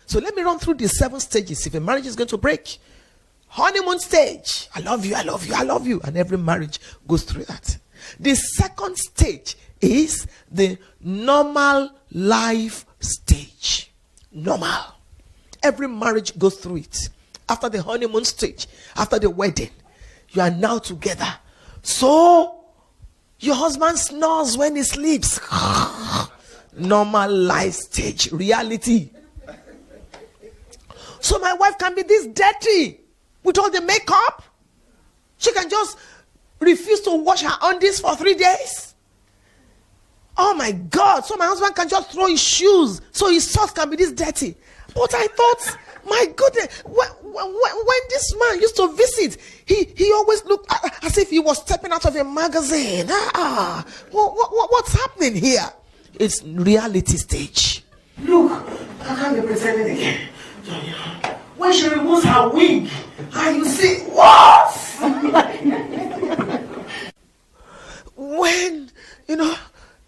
So let me run through the 7 stages if a marriage is going to break. Honeymoon stage. I love you, I love you, I love you. And every marriage goes through that. The second stage is the normal life stage. Normal. Every marriage goes through it. After the honeymoon stage, after the wedding, you are now together. So, your husband snores when he sleeps. Normal life stage. Reality. So my wife can be this dirty with all the makeup. She can just refuse to wash her undies for 3 days. Oh my God. So my husband can just throw his shoes so his socks can be this dirty. But I thought, my goodness, when this man used to visit, he always looked as if he was stepping out of a magazine. What's happening here? It's reality stage. Look, I can't be pretending again. When she removes her wig, you see, what? When,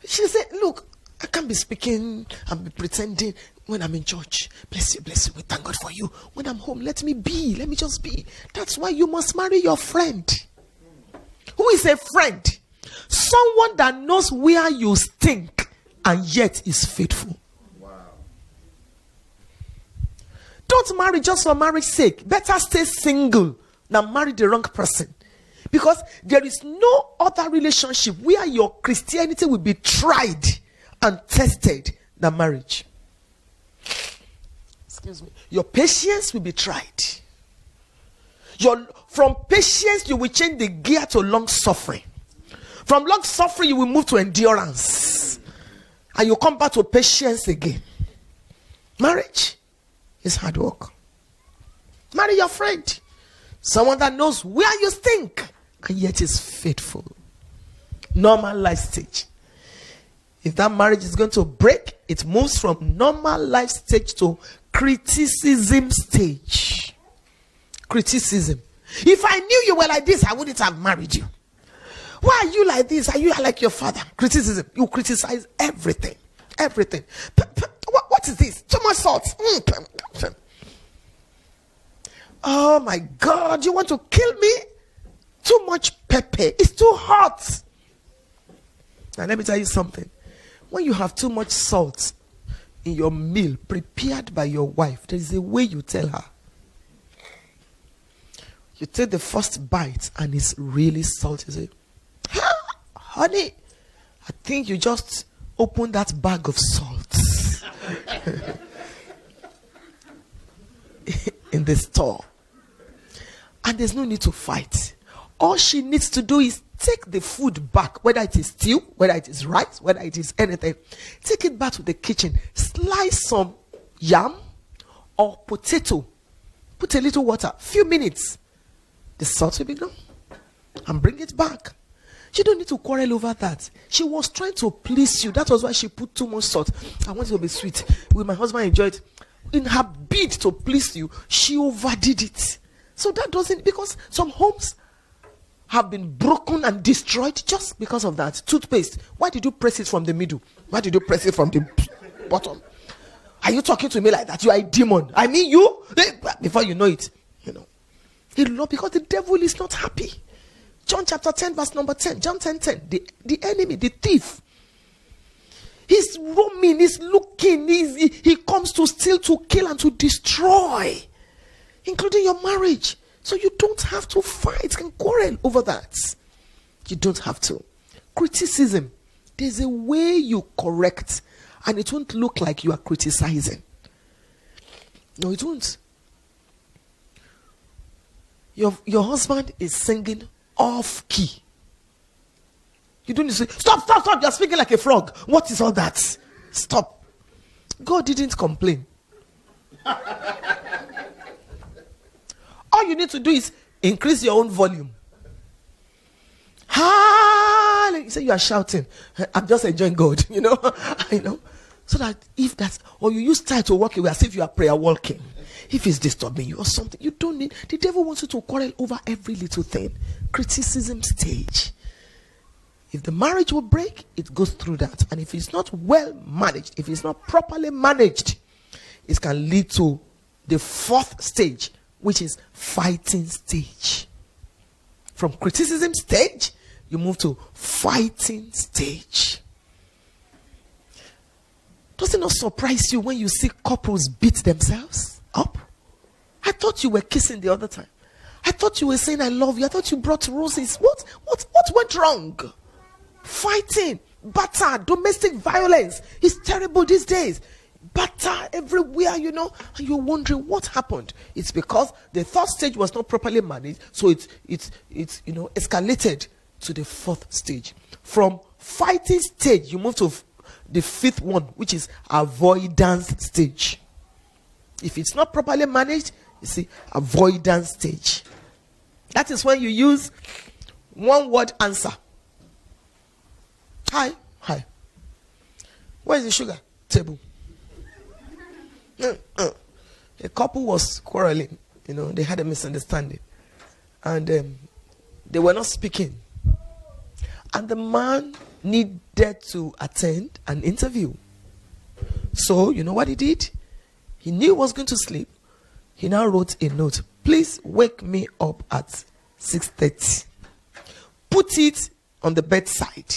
she said, look, I can't be speaking and be pretending when I'm in church. Bless you, we thank God for you. When I'm home, let me just be. That's why you must marry your friend. Who is a friend? Someone that knows where you stink and yet is faithful. Wow. Don't marry just for marriage's sake. Better stay single than marry the wrong person. Because there is no other relationship where your Christianity will be tried and tested than marriage. Excuse me. Your patience will be tried. From patience, you will change the gear to long suffering. From long suffering, you will move to endurance. And you come back to patience again. Marriage is hard work. Marry your friend. Someone that knows where you stink and yet is faithful. Normal life stage. If that marriage is going to break, it moves from normal life stage to criticism stage. Criticism. If I knew you were like this, I wouldn't have married you. Why are you like this? Are you like your father? Criticism. You criticize everything. Everything. What is this? Too much salt. Oh my God, you want to kill me? Too much pepper. It's too hot. Now let me tell you something. When you have too much salt in your meal prepared by your wife, there is a way you tell her. You take the first bite and it's really salty. You say, honey, I think you just opened that bag of salt in the store. And there's no need to fight. All she needs to do is take the food back, whether it is stew, whether it is rice, whether it is anything. Take it back to the kitchen. Slice some yam or potato. Put a little water. Few minutes. The salt will be gone. And bring it back. She don't need to quarrel over that. She was trying to please you. That was why she put too much salt. I want it to be sweet. Will my husband enjoy it? In her bid to please you, she overdid it. So that doesn't, because some homes have been broken and destroyed just because of that. Toothpaste. Why did you press it from the middle? Why did you press it from the bottom? Are you talking to me like that? You are a demon. I mean you. Before you know it, because the devil is not happy. John chapter 10 verse number 10. John 10:10. The enemy, the thief. He's roaming, he's looking, he comes to steal, to kill, and to destroy. Including your marriage. So you don't have to fight and quarrel over that. You don't have to. Criticism. There's a way you correct and it won't look like you are criticizing. No, it won't. Your husband is singing off key. You don't need to say, stop, you're speaking like a frog. What is all that? Stop. God didn't complain. All you need to do is increase your own volume. You say you are shouting. I'm just enjoying God, So that if that's, or you use time to walk away as if you are prayer walking. If it's disturbing you or something, you don't need, the devil wants you to quarrel over every little thing. Criticism stage. If the marriage will break, it goes through that. And if it's not well managed, if it's not properly managed, it can lead to the fourth stage, which is fighting stage. From criticism stage, you move to fighting stage. Does it not surprise you when you see couples beat themselves up? I thought you were kissing the other time. I thought you were saying I love you. I thought you brought roses. What went wrong? Fighting, batter, domestic violence is terrible these days. Batter everywhere, and you're wondering what happened. It's because the third stage was not properly managed, so it's escalated to the fourth stage. From fighting stage, you move to the fifth one, which is avoidance stage. If it's not properly managed, you see, avoidance stage. That is when you use one word answer. Hi. Where's the sugar? Table. A couple was quarreling. They had a misunderstanding. And they were not speaking. And the man needed to attend an interview. So, you know what he did? He knew he was going to sleep. He now wrote a note. Please wake me up at 6:30. Put it on the bedside.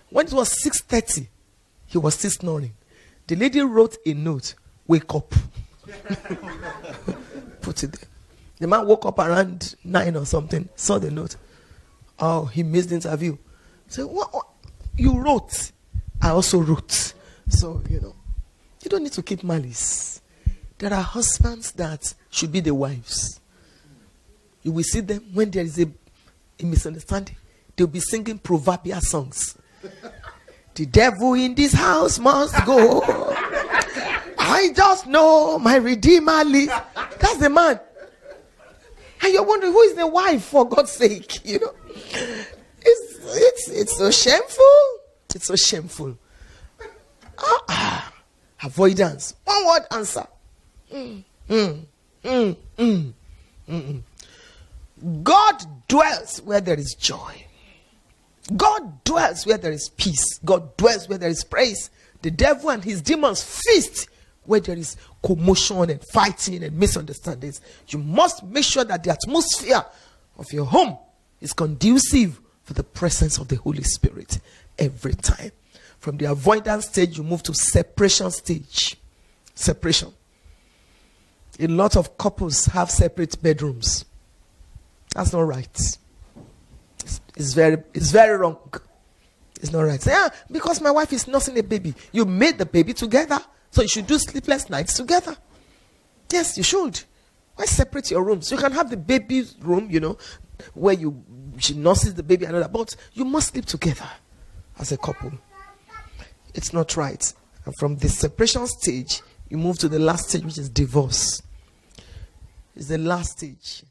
When it was 6:30, he was still snoring. The lady wrote a note. Wake up. Put it there. The man woke up around 9 or something. Saw the note. Oh, he missed the interview. So, what? You wrote. I also wrote. So, you don't need to keep malice. There are husbands that should be the wives. You will see them when there is a misunderstanding. They'll be singing proverbial songs. The devil in this house must go. I just know my Redeemer lives. That's the man. And you're wondering, who is the wife, for God's sake? It's so shameful. It's so shameful. Avoidance. One word answer. God dwells where there is joy. God dwells where there is peace. God dwells where there is praise. The devil and his demons feast where there is commotion and fighting and misunderstandings. You must make sure that the atmosphere of your home is conducive for the presence of the Holy Spirit every time. From the avoidance stage, you move to separation stage. Separation. A lot of couples have separate bedrooms. That's not right. It's very wrong. It's not right. Because my wife is nursing a baby. You made the baby together. So you should do sleepless nights together. Yes, you should. Why separate your rooms? You can have the baby's room, where she nurses the baby and all that. But you must sleep together as a couple. It's not right. And from the separation stage, you move to the last stage, which is divorce. It's the last stage.